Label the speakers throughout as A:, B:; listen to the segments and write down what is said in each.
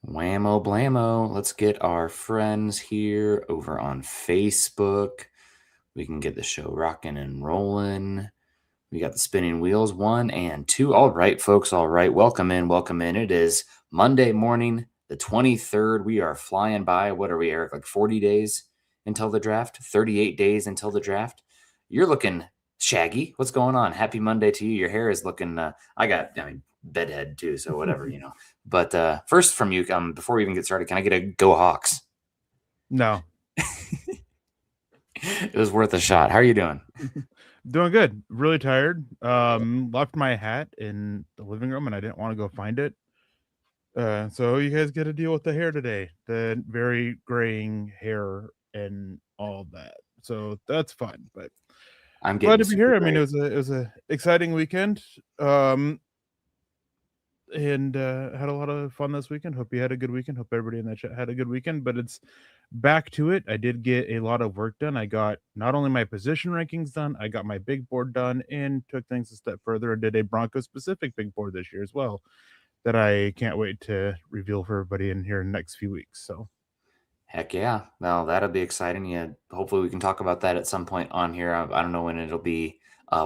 A: Whammo blammo. Let's get our friends here over on Facebook. We can get the show rocking and rolling. We got the spinning wheels, 1 and 2. All right, folks. All right. Welcome in. Welcome in. It is Monday morning, the 23rd. We are flying by. What are we, Eric? Like 40 days until the draft? 38 days until the draft? You're looking shaggy. What's going on? Happy Monday to you. Your hair is looking, bedhead too. So whatever. But first from you, before we even get started, can I get a go Hawks?
B: No.
A: It was worth a shot. How are you doing?
B: Doing good. Really tired. Left my hat in the living room and I didn't want to go find it. So you guys get to deal with the hair today. The very graying hair and all that. So that's fun. But
A: I'm
B: glad
A: getting
B: to be here.
A: super
B: I mean,
A: gray.
B: it was a exciting weekend. And had a lot of fun this weekend. Hope you had a good weekend. Hope everybody in that chat had a good weekend. But it's back to it. I did get a lot of work done. I got not only my position rankings done, I got my big board done and took things a step further and did a Broncos specific big board this year as well that I can't wait to reveal for everybody in here in the next few weeks. So
A: Heck yeah. Well, that'll be exciting. Yeah. Hopefully we can talk about that at some point on here. I don't know when it'll be.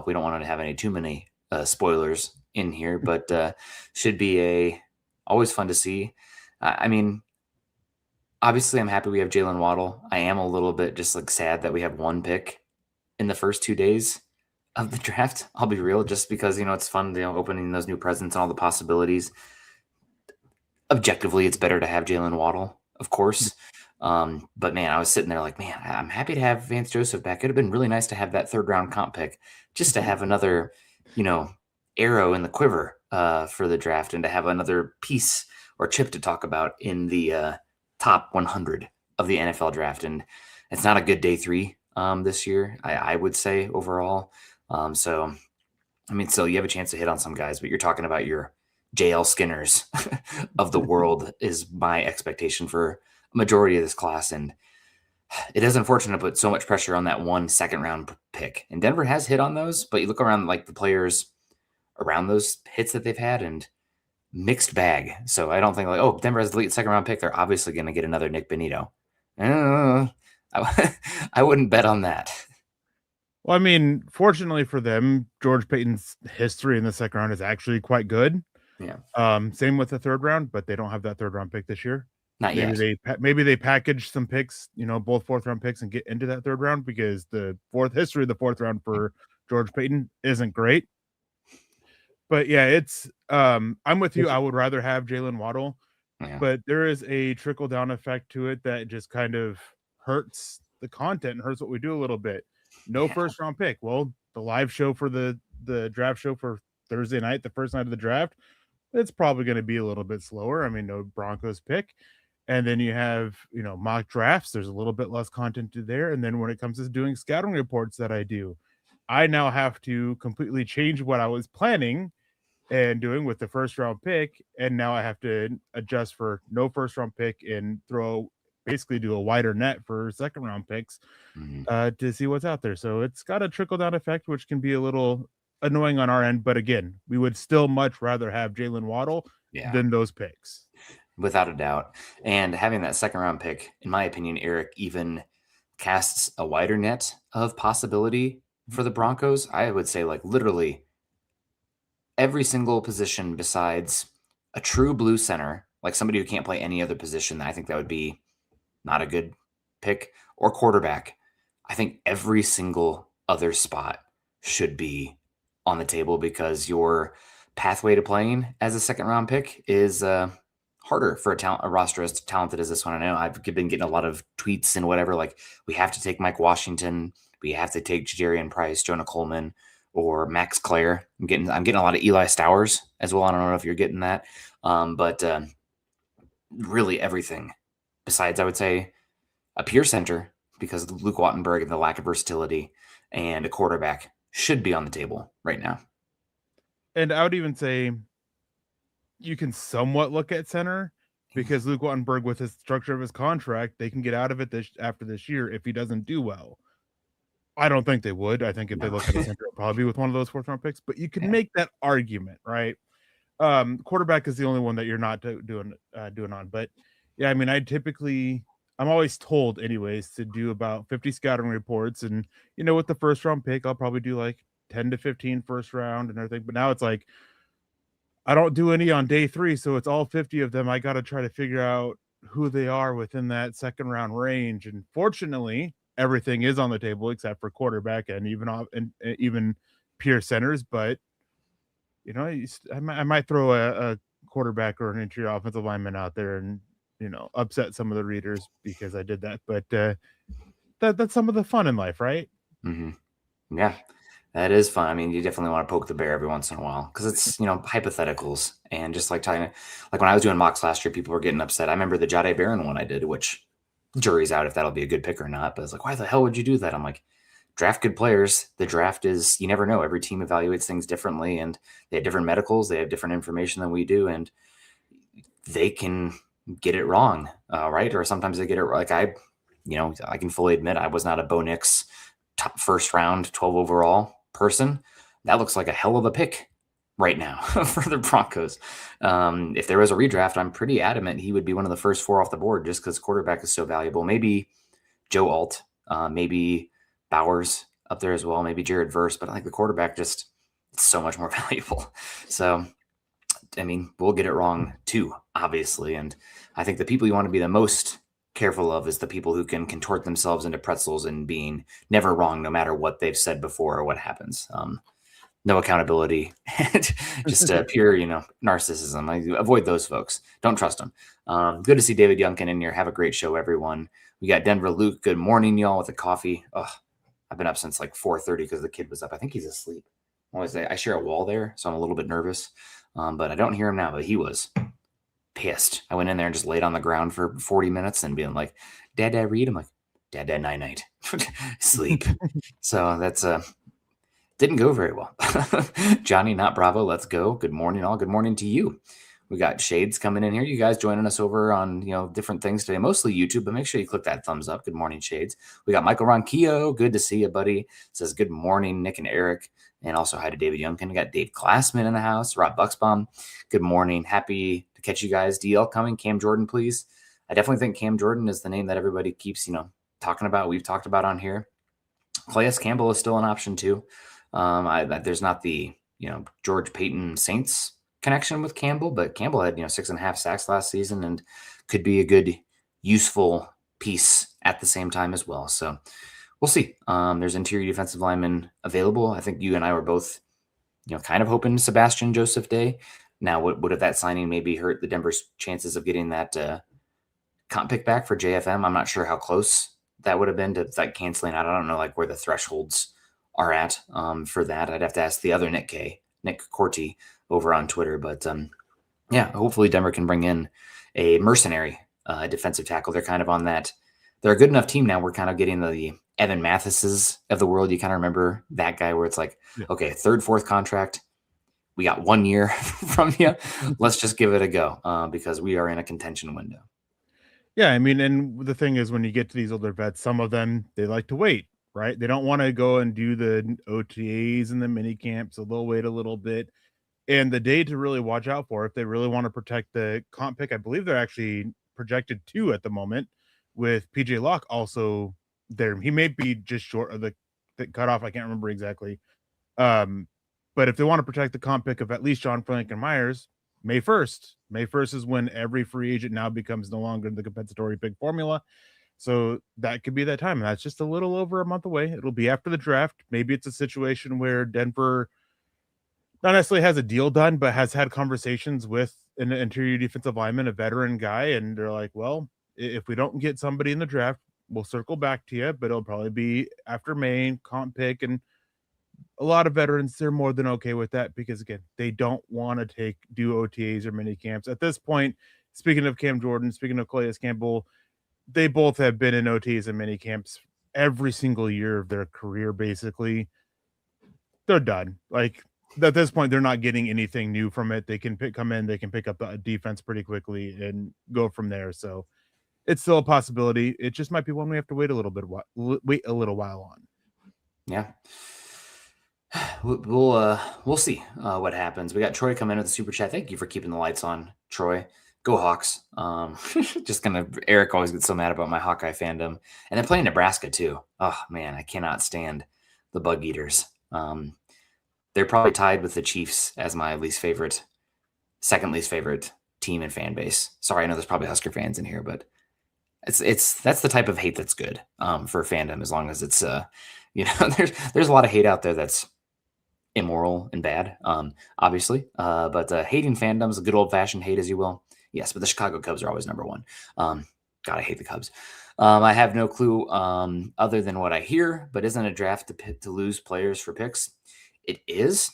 A: We don't want to have any too many spoilers in here, but should be always fun to see. I mean, obviously I'm happy we have Jalen Waddle. I am a little bit just like sad that we have one pick in the first 2 days of the draft. I'll be real, just because, it's fun, opening those new presents and all the possibilities. Objectively, it's better to have Jalen Waddle, of course. But man, I was sitting there like, man, I'm happy to have Vance Joseph back. It'd have been really nice to have that third round comp pick, just to have another, arrow in the quiver for the draft, and to have another piece or chip to talk about in the top 100 of the NFL draft. And it's not a good day 3 this year, I would say, overall. So still you have a chance to hit on some guys, but you're talking about your JL Skinners of the world is my expectation for a majority of this class. And it is unfortunate to put so much pressure on that 1 second round pick. And Denver has hit on those, but you look around like the players around those hits that they've had, and mixed bag. So I don't think like, oh, Denver has the second round pick, they're obviously going to get another Nick Benito. I wouldn't bet on that.
B: well, I mean, fortunately for them, George Payton's history in the second round is actually quite good.
A: Yeah.
B: Same with the third round, but they don't have that third round pick this year.
A: Not yet.
B: Maybe they package some picks, both fourth round picks and get into that third round, because the history of the fourth round for George Payton isn't great. But yeah, it's I'm with you. I would rather have Jalen Waddle, but there is a trickle down effect to it that just kind of hurts the content and hurts what we do a little bit. No first round pick. Well, the live show for the draft show for Thursday night, the first night of the draft, it's probably going to be a little bit slower. I mean, no Broncos pick. And then you have, mock drafts. There's a little bit less content to there. And then when it comes to doing scouting reports that I do, I now have to completely change what I was planning and doing with the first round pick. And now I have to adjust for no first round pick and basically do a wider net for second round picks to see what's out there. So it's got a trickle down effect, which can be a little annoying on our end. But again, we would still much rather have Jalen Waddle than those picks.
A: Without a doubt. And having that second round pick, in my opinion, Eric, even casts a wider net of possibility for the Broncos. I would say, like, literally every single position besides a true blue center, like somebody who can't play any other position, I think that would be not a good pick, or quarterback. I think every single other spot should be on the table, because your pathway to playing as a second round pick is harder for a roster as talented as this one. I know I've been getting a lot of tweets and whatever, like, we have to take Mike Washington, we have to take Jarian Price, Jonah Coleman, or Max Clare. I'm getting a lot of Eli Stowers as well. I don't know if you're getting that, but really everything besides, I would say, a pure center, because Luke Wattenberg and the lack of versatility, and a quarterback should be on the table right now.
B: And I would even say you can somewhat look at center, because Luke Wattenberg, with his structure of his contract, they can get out of it after this year if he doesn't do well. I don't think they would. I think if they look at a center, it'll probably be with one of those fourth round picks, but you can make that argument, right? Quarterback is the only one that you're not doing on. But yeah, I mean, I'm always told anyways to do about 50 scouting reports, and with the first round pick, I'll probably do like 10 to 15 first round and everything. But now it's like I don't do any on day 3, so it's all 50 of them. I got to try to figure out who they are within that second round range. And fortunately, everything is on the table except for quarterback and even pure centers. But I might throw a quarterback or an interior offensive lineman out there and upset some of the readers because I did that. But that's some of the fun in life, right?
A: Mm-hmm. Yeah, that is fun. I mean, you definitely want to poke the bear every once in a while because it's hypotheticals and just like talking. Like when I was doing mocks last year, people were getting upset. I remember the Jade Barron one I did, which jury's out if that'll be a good pick or not. But it's like, why the hell would you do that? I'm like, draft good players. The draft is, you never know. Every team evaluates things differently, and they have different medicals. They have different information than we do, and they can get it wrong, right? Or sometimes they get it like I can fully admit I was not a Bo Nix top first round 12 overall person. That looks like a hell of a pick right now for the Broncos. If there was a redraft, I'm pretty adamant he would be one of the first 4 off the board just because quarterback is so valuable. Maybe Joe Alt, maybe Bowers up there as well, maybe Jared Verse, but I think the quarterback just it's so much more valuable. So, I mean, we'll get it wrong too, obviously. And I think the people you want to be the most careful of is the people who can contort themselves into pretzels and being never wrong, no matter what they've said before or what happens. No accountability, just pure, narcissism. I avoid those folks. Don't trust them. Good to see David Youngkin in here. Have a great show, everyone. We got Denver Luke. Good morning, y'all, with a coffee. Ugh, I've been up since like 4:30 because the kid was up. I think he's asleep. I share a wall there, so I'm a little bit nervous. But I don't hear him now, but he was pissed. I went in there and just laid on the ground for 40 minutes and being like, Dad, read. I'm like, Dad, night. Sleep. So that's didn't go very well. Johnny, not Bravo. Let's go. Good morning, all. Good morning to you. We got Shades coming in here. You guys joining us over on different things today, mostly YouTube, but make sure you click that thumbs up. Good morning, Shades. We got Michael Ronquillo. Good to see you, buddy. Says good morning, Nick and Eric. And also hi to David Youngkin. We got Dave Glassman in the house. Rob Bucksbaum. Good morning. Happy to catch you guys. DL coming. Cam Jordan, please. I definitely think Cam Jordan is the name that everybody keeps, talking about. We've talked about on here. Calais Campbell is still an option too. There's not the George Payton Saints connection with Campbell, but Campbell had 6.5 sacks last season and could be a good, useful piece at the same time as well. So we'll see. There's interior defensive linemen available. I think you and I were both, kind of hoping Sebastian Joseph Day. Now, would have that signing maybe hurt the Denver's chances of getting that comp pick back for JFM? I'm not sure how close that would have been to like canceling out. I don't know like where the thresholds are at for that. I'd have to ask the other Nick Corti over on Twitter. But yeah, hopefully Denver can bring in a mercenary defensive tackle. They're kind of on that. They're a good enough team now. We're kind of getting the Evan Mathises of the world. You kind of remember that guy where it's like, okay, 3rd, 4th contract. We got 1 year from you. Let's just give it a go because we are in a contention window.
B: Yeah, I mean, and the thing is when you get to these older vets, some of them, they like to wait. Right? They don't want to go and do the OTAs and the mini camps, so they'll wait a little bit. And the day to really watch out for, if they really want to protect the comp pick, I believe they're actually projected 2 at the moment, with PJ Locke also there. He may be just short of the cutoff. I can't remember exactly. But if they want to protect the comp pick of at least John Franklin Myers, May 1st. May 1st is when every free agent now becomes no longer the compensatory pick formula. So that could be that time. And that's just a little over a month away. It'll be after the draft. Maybe it's a situation where Denver not necessarily has a deal done, but has had conversations with an interior defensive lineman, a veteran guy. And they're like, well, if we don't get somebody in the draft, we'll circle back to you, but it'll probably be after May, comp pick. And a lot of veterans, they're more than okay with that because, again, they don't want to do OTAs or mini camps. At this point, speaking of Cam Jordan, speaking of Calais Campbell, they both have been in OTs and mini camps every single year of their career. Basically, they're done. Like at this point, they're not getting anything new from it. They can come in, they can pick up the defense pretty quickly and go from there. So it's still a possibility. It just might be one we have to wait a little while on.
A: Yeah. We'll see what happens. We got Troy coming in with the super chat. Thank you for keeping the lights on, Troy. Go Hawks. Just gonna Eric always gets so mad about my Hawkeye fandom, and then playing Nebraska too. Oh man, I cannot stand the Bug Eaters. They're probably tied with the Chiefs as my second least favorite team and fan base. Sorry, I know there's probably Husker fans in here, but that's the type of hate that's good for fandom, as long as it's there's a lot of hate out there that's immoral and bad, obviously. But hating fandom is a good old fashioned hate, as you will. Yes, but the Chicago Cubs are always number one. God, I hate the Cubs. I have no clue other than what I hear, but isn't a draft to lose players for picks? It is.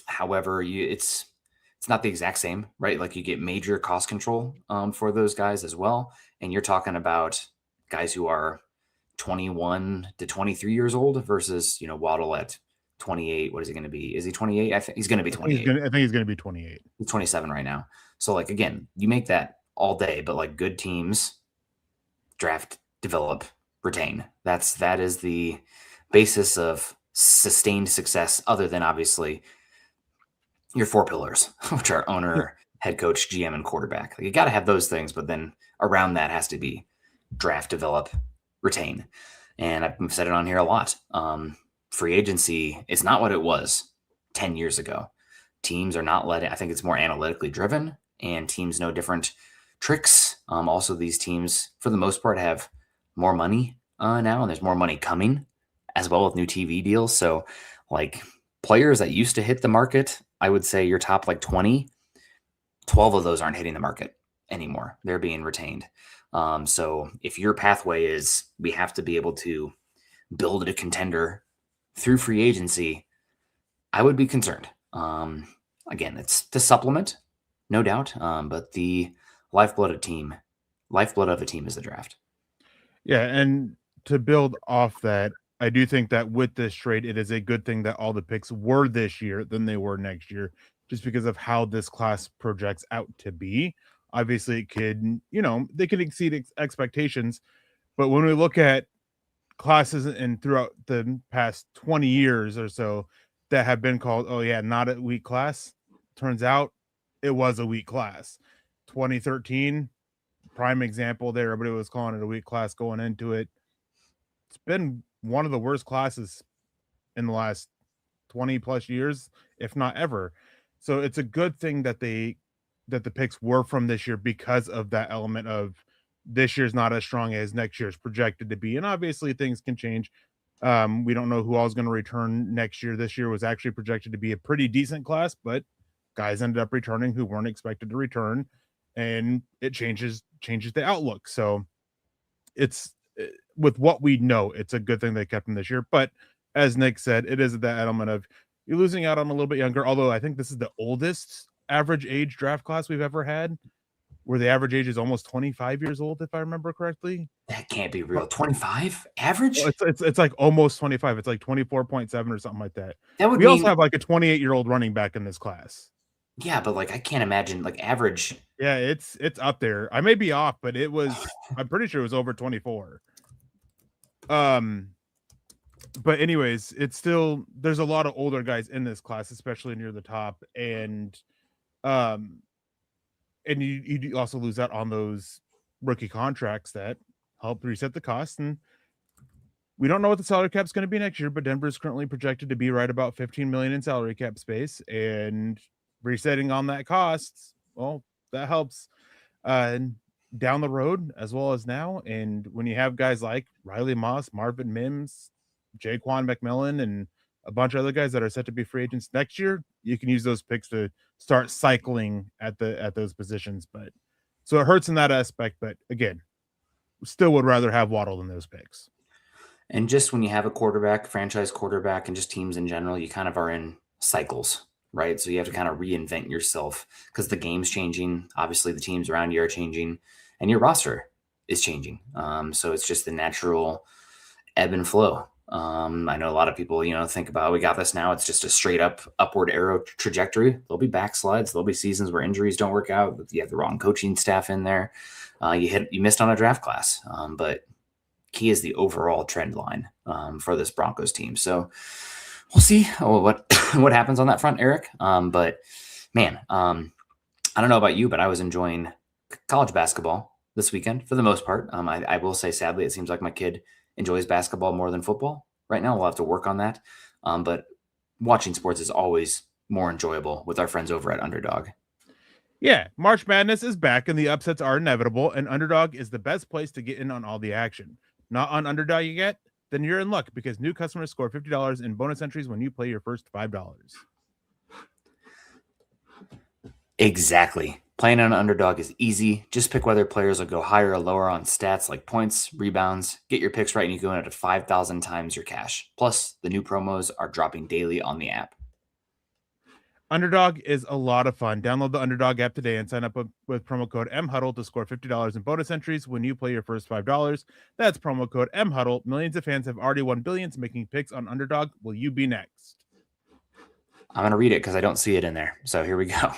A: However, it's not the exact same, right? Like you get major cost control for those guys as well. And you're talking about guys who are 21 to 23 years old versus, Waddle at 28. What is he going to be? Is he 28? I think he's going to be 28.
B: I think he's going to be 28.
A: He's 27 right now. So like, again, you make that all day, but like good teams draft, develop, retain. That is the basis of sustained success, other than obviously your four pillars, which are owner, head coach, GM, and quarterback. Like, you got to have those things, but then around that has to be draft, develop, retain. And I've said it on here a lot. Free agency is not what it was 10 years ago. Teams are not letting, I think it's more analytically driven, and teams know different tricks. Also, these teams, for the most part, have more money now, and there's more money coming as well with new TV deals. So, like, players that used to hit the market, I would say your top like 20, 12 of those aren't hitting the market anymore. They're being retained. So if your pathway is we have to be able to build a contender through free agency, I would be concerned. Again, it's to supplement, no doubt, but the lifeblood of a team is the draft.
B: Yeah, and to build off that, I do think that with this trade, it is a good thing that all the picks were this year than they were next year, just because of how this class projects out to be. Obviously, it could, they could exceed expectations, but when we look at classes and throughout the past 20 years or so that have been called, oh yeah, not a weak class, turns out it was a weak class. 2013, prime example there. Everybody was calling it a weak class going into it. It's been one of the worst classes in the last 20 plus years, if not ever. So it's a good thing that the picks were from this year, because of that element of this year's not as strong as next year's projected to be. And obviously things can change. We don't know who all is going to return next year. This year was actually projected to be a pretty decent class, but guys ended up returning who weren't expected to return, and it changes the outlook. So it's, with what we know, it's a good thing they kept him this year. But as Nick said, it is that element of you're losing out on a little bit younger, although I think this is the oldest average age draft class we've ever had, where the average age is almost 25 years old, if I remember correctly.
A: That can't be real. 25 average?
B: It's like almost 25. It's like 24.7 or something like that.
A: That would
B: we
A: mean,
B: also have like a 28-year-old running back in this class.
A: Yeah, but like I can't imagine like average.
B: Yeah, it's up there. I may be off, but I'm pretty sure it was over 24. But anyways, it's still, there's a lot of older guys in this class, especially near the top, and you also lose out on those rookie contracts that help reset the cost. And we don't know what the salary cap is going to be next year, but Denver is currently projected to be right about 15 million in salary cap space, and resetting on that cost, well, that helps down the road as well as now. And when you have guys like Riley Moss, Marvin Mims, Jaquan McMillan, and a bunch of other guys that are set to be free agents next year, you can use those picks to start cycling at those positions. But so it hurts in that aspect. But again, still would rather have Waddle than those picks.
A: And just when you have a quarterback, franchise quarterback, and just teams in general, you kind of are in cycles, right? So you have to kind of reinvent yourself because the game's changing. Obviously, the teams around you are changing, and your roster is changing. So it's just the natural ebb and flow. I know a lot of people, think about, we got this now. It's just a straight up upward arrow trajectory. There'll be backslides. There'll be seasons where injuries don't work out. You have the wrong coaching staff in there. You missed on a draft class. But key is the overall trend line for this Broncos team. So we'll see what what happens on that front, Eric. But man, I don't know about you, but I was enjoying college basketball this weekend for the most part. I will say, sadly, it seems like my kid enjoys basketball more than football right now. We'll have to work on that. But watching sports is always more enjoyable with our friends over at Underdog.
B: Yeah, March Madness is back and the upsets are inevitable, and Underdog is the best place to get in on all the action. Not on Underdog yet? Then you're in luck because new customers score $50 in bonus entries when you play your first $5.
A: Exactly. Playing on Underdog is easy. Just pick whether players will go higher or lower on stats like points, rebounds. Get your picks right and you go in at 5,000 times your cash. Plus, the new promos are dropping daily on the app.
B: Underdog is a lot of fun. Download the Underdog app today and sign up with promo code MHuddle to score $50 in bonus entries when you play your first $5. That's promo code MHuddle. Millions of fans have already won billions making picks on Underdog. Will you be next?
A: I'm going to read it because I don't see it in there. So here we go.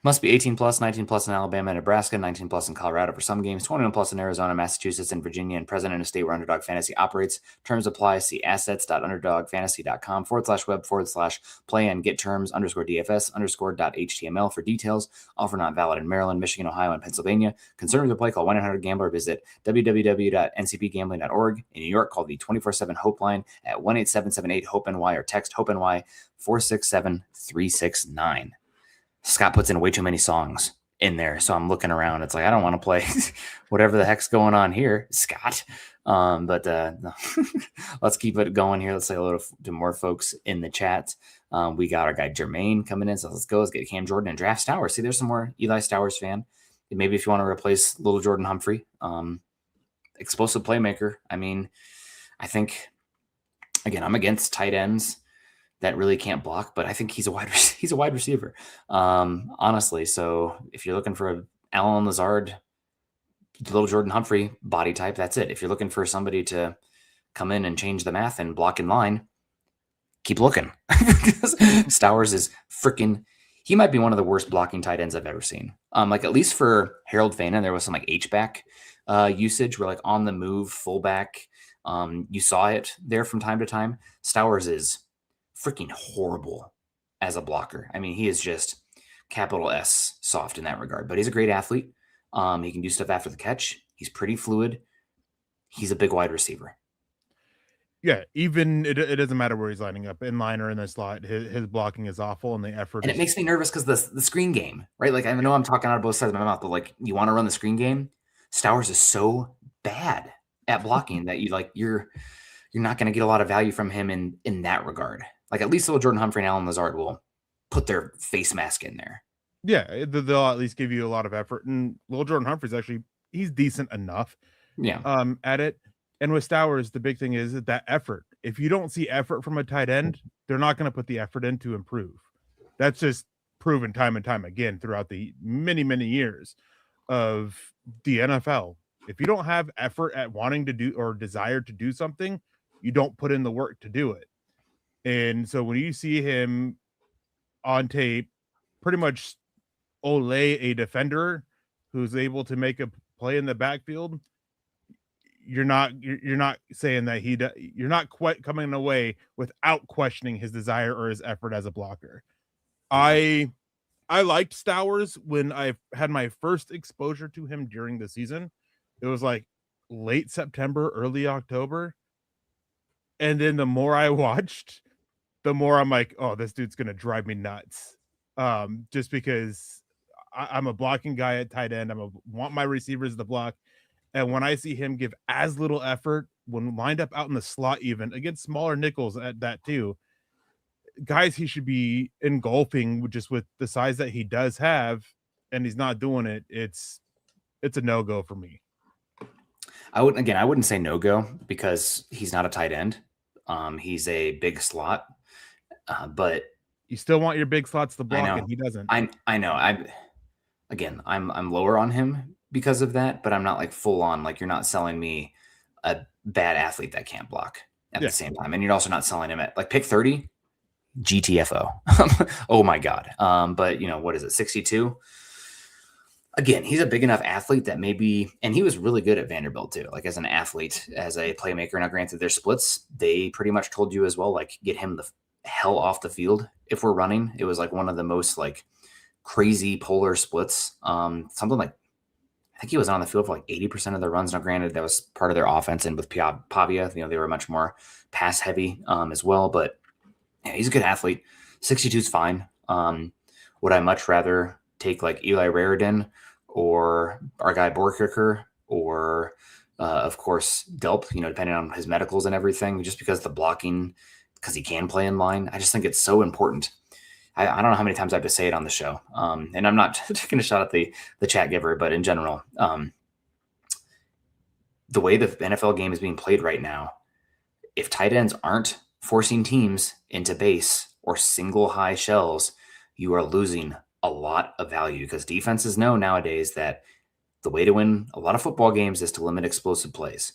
A: Must be 18 plus, 19 plus in Alabama and Nebraska, 19 plus in Colorado for some games, 21 plus in Arizona, Massachusetts, and Virginia, and present in a state where Underdog Fantasy operates. Terms apply. See assets.underdogfantasy.com/web/play and get terms _DFS_.html for details. Offer not valid in Maryland, Michigan, Ohio, and Pennsylvania. Concerned with the play, call 1-800-GAMBLER. Visit www.ncpgambling.org. In New York, call the 24/7 Hope line at 1-8778-HOPE-NY or text HOPE-NY 467-369. Scott puts in way too many songs in there. So I'm looking around. It's like, I don't want to play whatever the heck's going on here, Scott. But no. Let's keep it going here. Let's say hello to more folks in the chat. We got our guy Jermaine coming in. So let's go. Let's get Cam Jordan and draft Stowers. See, there's some more Eli Stowers fan. Maybe if you want to replace little Jordan Humphrey, explosive playmaker. I mean, I think, again, I'm against tight ends that really can't block, but I think he's a wide receiver, honestly. So if you're looking for a Allen Lazard, little Jordan Humphrey body type, that's it. If you're looking for somebody to come in and change the math and block in line, keep looking. Because Stowers is freaking, he might be one of the worst blocking tight ends I've ever seen. Like at least for Harold Fanan, there was some like H-back usage where like on the move fullback, you saw it there from time to time. Stowers is freaking horrible as a blocker. I mean, he is just capital S soft in that regard, but he's a great athlete. He can do stuff after the catch. He's pretty fluid. He's a big wide receiver.
B: Yeah, even it doesn't matter where he's lining up, in line or in the slot. His blocking is awful, and the effort.
A: And it makes me nervous because the screen game, right? Like I know I'm talking out of both sides of my mouth, but like you want to run the screen game. Stowers is so bad at blocking that you're not going to get a lot of value from him in that regard. Like at least little Jordan Humphrey and Allen Lazard will put their face mask in there.
B: Yeah, they'll at least give you a lot of effort. And little Jordan Humphrey's actually, he's decent enough.
A: Yeah.
B: At it. And with Stowers, the big thing is that effort. If you don't see effort from a tight end, they're not going to put the effort in to improve. That's just proven time and time again throughout the many, many years of the NFL. If you don't have effort at wanting to do or desire to do something, you don't put in the work to do it. And so when you see him on tape, pretty much ole a defender who's able to make a play in the backfield, you're not saying that you're not quite coming away without questioning his desire or his effort as a blocker. I liked Stowers when I had my first exposure to him during the season. It was like late September, early October. And then the more I watched, the more I'm like, oh, this dude's going to drive me nuts. Just because I'm a blocking guy at tight end. Want my receivers to block. And when I see him give as little effort when lined up out in the slot, even against smaller nickels at that too, guys he should be engulfing just with the size that he does have, and he's not doing it. It's a no-go for me.
A: I wouldn't say no-go because he's not a tight end. He's a big slot, but
B: you still want your big slots to block, and he doesn't.
A: I know. I'm lower on him because of that, but I'm not like full on. Like you're not selling me a bad athlete that can't block at the same time, and you're also not selling him at like pick 30, GTFO. Oh my god. But what is it, 62? Again, he's a big enough athlete that maybe, and he was really good at Vanderbilt too, like as an athlete, as a playmaker. Now, granted, their splits, they pretty much told you as well, like get him the hell off the field if we're running. It was like one of the most like crazy polar splits. Something like, I think he was on the field for like 80% of their runs. Now, granted, that was part of their offense, and with Pavia, they were much more pass heavy as well. But yeah, he's a good athlete. 62 is fine. Would I much rather take like Eli Raridan or our guy Borkirker or, of course, Delp, depending on his medicals and everything, just because the blocking, because he can play in line. I just think it's so important. I don't know how many times I have to say it on the show. And I'm not taking a shot at the chat giver, but in general, the way the NFL game is being played right now, if tight ends aren't forcing teams into base or single high shells, you are losing a lot of value, because defenses know nowadays that the way to win a lot of football games is to limit explosive plays.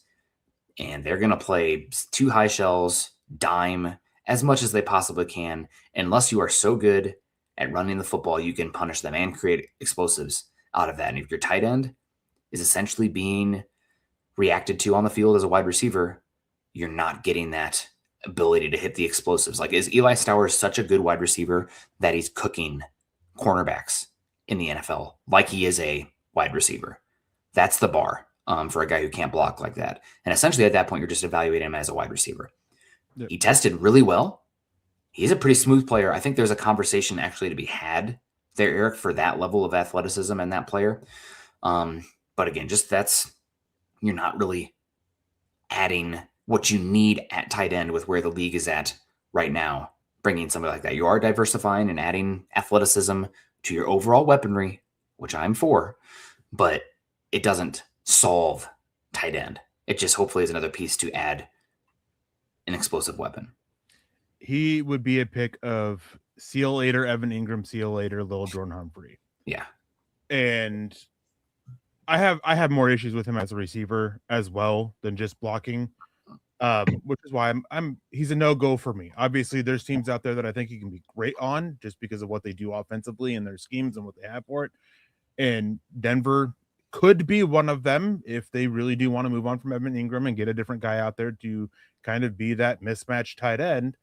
A: And they're going to play 2 high shells, dime, as much as they possibly can, unless you are so good at running the football, you can punish them and create explosives out of that. And if your tight end is essentially being reacted to on the field as a wide receiver, you're not getting that ability to hit the explosives. Like, is Eli Stowers such a good wide receiver that he's cooking cornerbacks in the NFL like he is a wide receiver? That's the bar for a guy who can't block like that. And essentially at that point, you're just evaluating him as a wide receiver. Yep. He tested really well. He's a pretty smooth player. I think there's a conversation actually to be had there, Eric, for that level of athleticism and that player. But again, just you're not really adding what you need at tight end with where the league is at right now, bringing somebody like that. You are diversifying and adding athleticism to your overall weaponry, which I'm for, but it doesn't solve tight end. It just hopefully is another piece to add an explosive weapon.
B: He would be a pick of see you later, Evan Ingram, see you later, Lil Jordan Humphrey.
A: Yeah.
B: And I have more issues with him as a receiver as well than just blocking. Which is why he's a no-go for me. Obviously, there's teams out there that I think he can be great on just because of what they do offensively and their schemes and what they have for it. And Denver could be one of them if they really do want to move on from Evan Ingram and get a different guy out there to kind of be that mismatched tight end.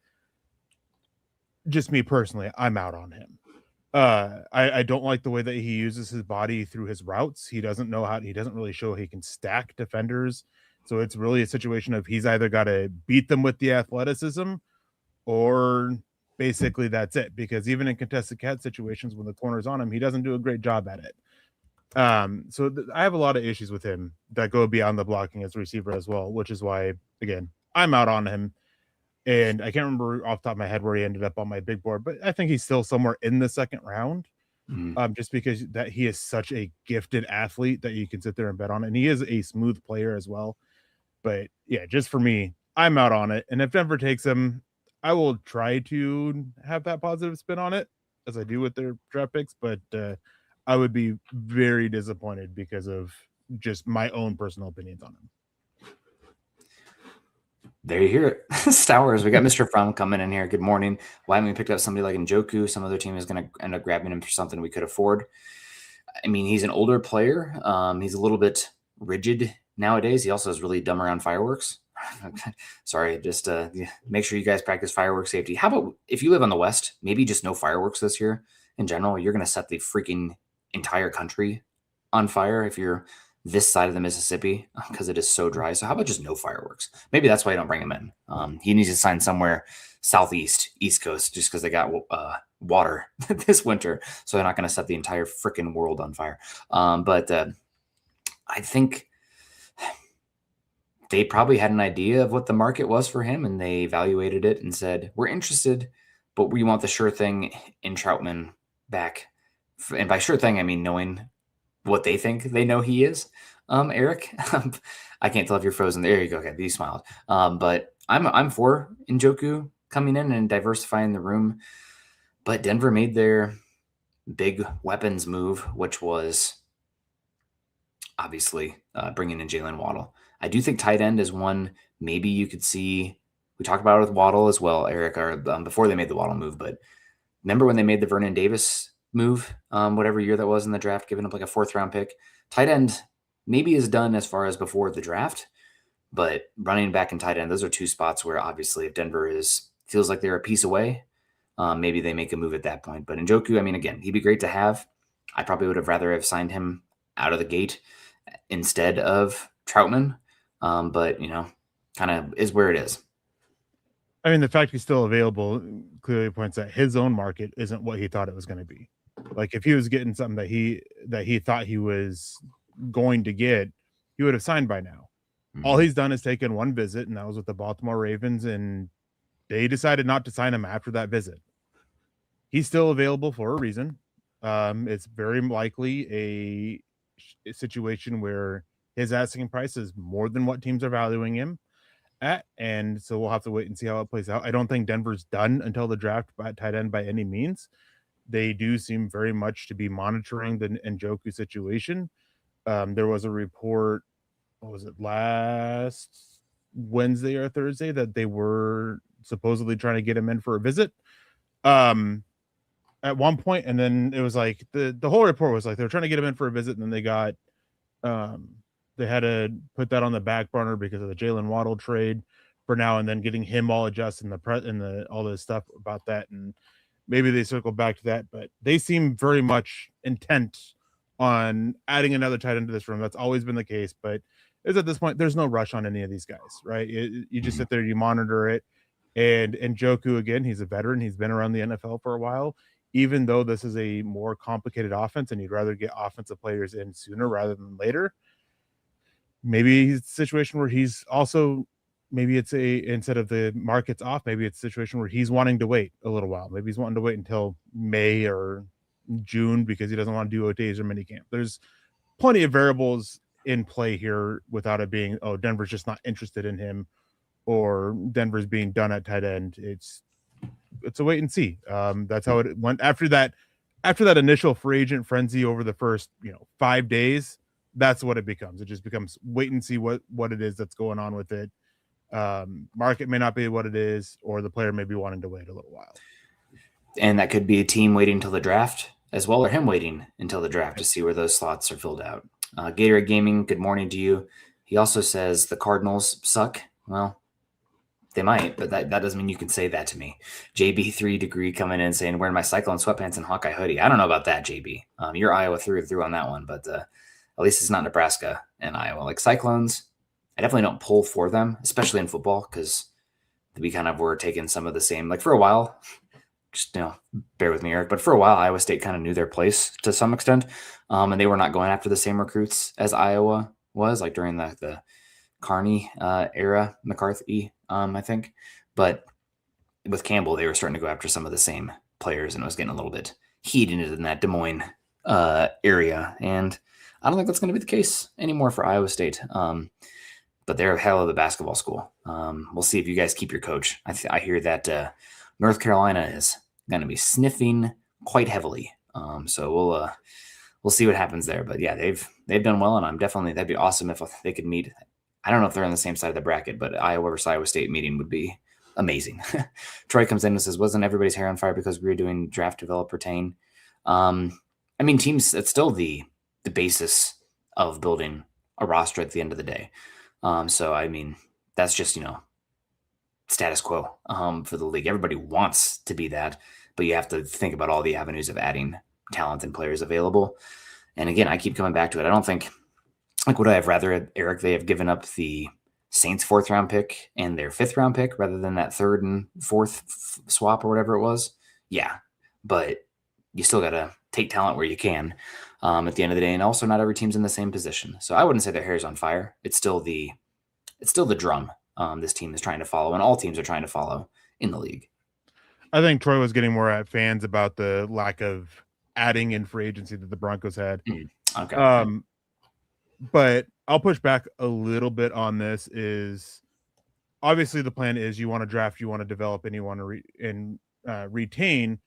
B: Just me personally, I'm out on him. I don't like the way that he uses his body through his routes. He doesn't really show he can stack defenders. So it's really a situation of he's either got to beat them with the athleticism or basically that's it, because even in contested catch situations when the corner's on him, he doesn't do a great job at it. So I have a lot of issues with him that go beyond the blocking as a receiver as well, which is why, again, I'm out on him. And I can't remember off the top of my head where he ended up on my big board, but I think he's still somewhere in the second round. Just because that he is such a gifted athlete that you can sit there and bet on it. And he is a smooth player as well. But yeah, just for me, I'm out on it. And if Denver takes him, I will try to have that positive spin on it as I do with their draft picks. But I would be very disappointed because of just my own personal opinions on him.
A: There you hear it. Stowers, we got Mr. From coming in here. Good morning. Why haven't we picked up somebody like Njoku? Some other team is going to end up grabbing him for something we could afford. I mean, he's an older player. He's a little bit rigid nowadays. He also is really dumb around fireworks. Sorry, just make sure you guys practice fireworks safety. How about if you live on the West, maybe just no fireworks this year in general? You're going to set the freaking entire country on fire if you're this side of the Mississippi because it is so dry. So how about just no fireworks? Maybe that's why you don't bring him in. He needs to sign somewhere southeast, East Coast, just because they got water this winter. So they're not going to set the entire freaking world on fire. But I think they probably had an idea of what the market was for him, and they evaluated it and said, we're interested, but we want the sure thing in Troutman back. And by sure thing, I mean knowing what they think they know he is. Eric, I can't tell if you're frozen. There you go. Okay, you smiled. But I'm for Njoku coming in and diversifying the room. But Denver made their big weapons move, which was obviously bringing in Jalen Waddle. I do think tight end is one maybe you could see. We talked about it with Waddle as well, Eric, or before they made the Waddle move. But remember when they made the Vernon Davis move, whatever year that was in the draft, giving up like a 4th round pick? Tight end maybe is done as far as before the draft, but running back and tight end, those are two spots where obviously if Denver is feels like they're a piece away, maybe they make a move at that point. But Njoku, I mean, again, he'd be great to have. I probably would have rather have signed him out of the gate instead of Troutman. But, kind of is where it is.
B: I mean, the fact he's still available clearly points that his own market isn't what he thought it was going to be. Like if he was getting something that he thought he was going to get, he would have signed by now. Mm-hmm. All he's done is taken one visit, and that was with the Baltimore Ravens, and they decided not to sign him after that visit. He's still available for a reason. It's very likely a situation where his asking price is more than what teams are valuing him at, and so we'll have to wait and see how it plays out. I don't think Denver's done until the draft at tight end by any means. They do seem very much to be monitoring the Njoku situation. There was a report, what was it, last Wednesday or Thursday, that they were supposedly trying to get him in for a visit at one point, and then it was like the whole report was like they were trying to get him in for a visit, and then they got they had to put that on the back burner because of the Jalen Waddle trade for now, and then getting him all adjusted and the all this stuff about that, and maybe they circle back to that, but they seem very much intent on adding another tight end to this room. That's always been the case, but is at this point there's no rush on any of these guys, right? You just sit there, you monitor it, and Njoku, again, he's a veteran, he's been around the NFL for a while. Even though this is a more complicated offense and you'd rather get offensive players in sooner rather than later, maybe it's a situation where he's also, maybe it's instead of the market's off, maybe it's a situation where he's wanting to wait a little while. Maybe he's wanting to wait until May or June because he doesn't want to do OTAs or minicamp. There's plenty of variables in play here without it being, oh, Denver's just not interested in him or Denver's being done at tight end. It's a wait and see. That's how it went after that initial free agent frenzy over the first 5 days. That's what it becomes. It just becomes wait and see what it is that's going on with it. Market may not be what it is, or the player may be wanting to wait a little while.
A: And that could be a team waiting until the draft as well, or him waiting until the draft to see where those slots are filled out. Gatorade Gaming, good morning to you. He also says the Cardinals suck. Well, they might, but that doesn't mean you can say that to me. JB3 degree coming in saying, wearing my Cyclone sweatpants and Hawkeye hoodie. I don't know about that, JB. You're Iowa through and through on that one, but at least it's not Nebraska and Iowa. Like Cyclones, I definitely don't pull for them, especially in football, because we kind of were taking some of the same, like for a while, just, bear with me, Eric, but for a while, Iowa State kind of knew their place to some extent, and they were not going after the same recruits as Iowa was, like during the Carney era, McCarthy, I think. But with Campbell, they were starting to go after some of the same players, and it was getting a little bit heated in that Des Moines area. And I don't think that's going to be the case anymore for Iowa State. But they're a hell of a basketball school. We'll see if you guys keep your coach. I hear that North Carolina is going to be sniffing quite heavily. So we'll see what happens there. But yeah, they've done well, and that'd be awesome if they could meet. I don't know if they're on the same side of the bracket, but Iowa versus Iowa State meeting would be amazing. Troy comes in and says, wasn't everybody's hair on fire because we were doing draft, develop, retain? I mean, teams, it's still the basis of building a roster at the end of the day. So, I mean, that's just, status quo for the league. Everybody wants to be that, but you have to think about all the avenues of adding talent and players available. And again, I keep coming back to it. I don't think, would I have rather, Eric, they have given up the Saints 4th round pick and their 5th round pick rather than that 3rd and 4th swap or whatever it was? Yeah, but you still got to take talent where you can at the end of the day. And also not every team's in the same position. So I wouldn't say their hair's on fire. It's still the drum this team is trying to follow, and all teams are trying to follow in the league.
B: I think Troy was getting more at fans about the lack of adding in free agency that the Broncos had.
A: Okay.
B: But I'll push back a little bit on this. Is obviously the plan is you want to draft, you want to develop, and you want to retain,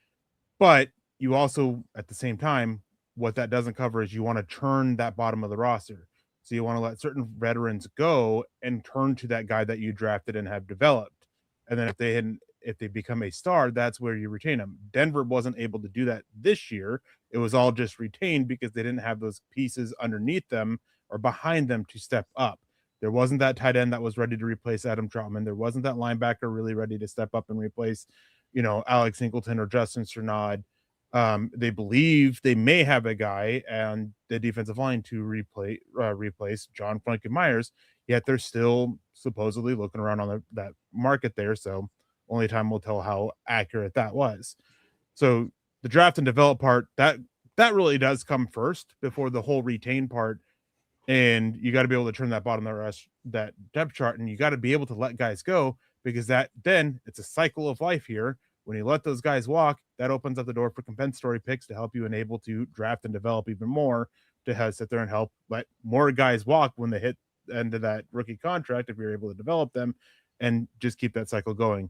B: but you also at the same time, what that doesn't cover is you want to turn that bottom of the roster. So you want to let certain veterans go and turn to that guy that you drafted and have developed. And then if they become a star, that's where you retain them. Denver wasn't able to do that this year. It was all just retained because they didn't have those pieces underneath them or behind them to step up. There wasn't that tight end that was ready to replace Adam Troutman. There wasn't that linebacker really ready to step up and replace, Alex Singleton or Justin Strnad. They believe they may have a guy and the defensive line to replace John Franklin Myers, yet they're still supposedly looking around on that market there. So only time will tell how accurate that was. So the draft and develop part, that really does come first before the whole retain part. And you got to be able to turn that bottom of the rest, that depth chart, and you got to be able to let guys go, because then it's a cycle of life here. When you let those guys walk, that opens up the door for compensatory picks to help you enable to draft and develop even more, to sit there and help let more guys walk when they hit the end of that rookie contract, if you're able to develop them, and just keep that cycle going.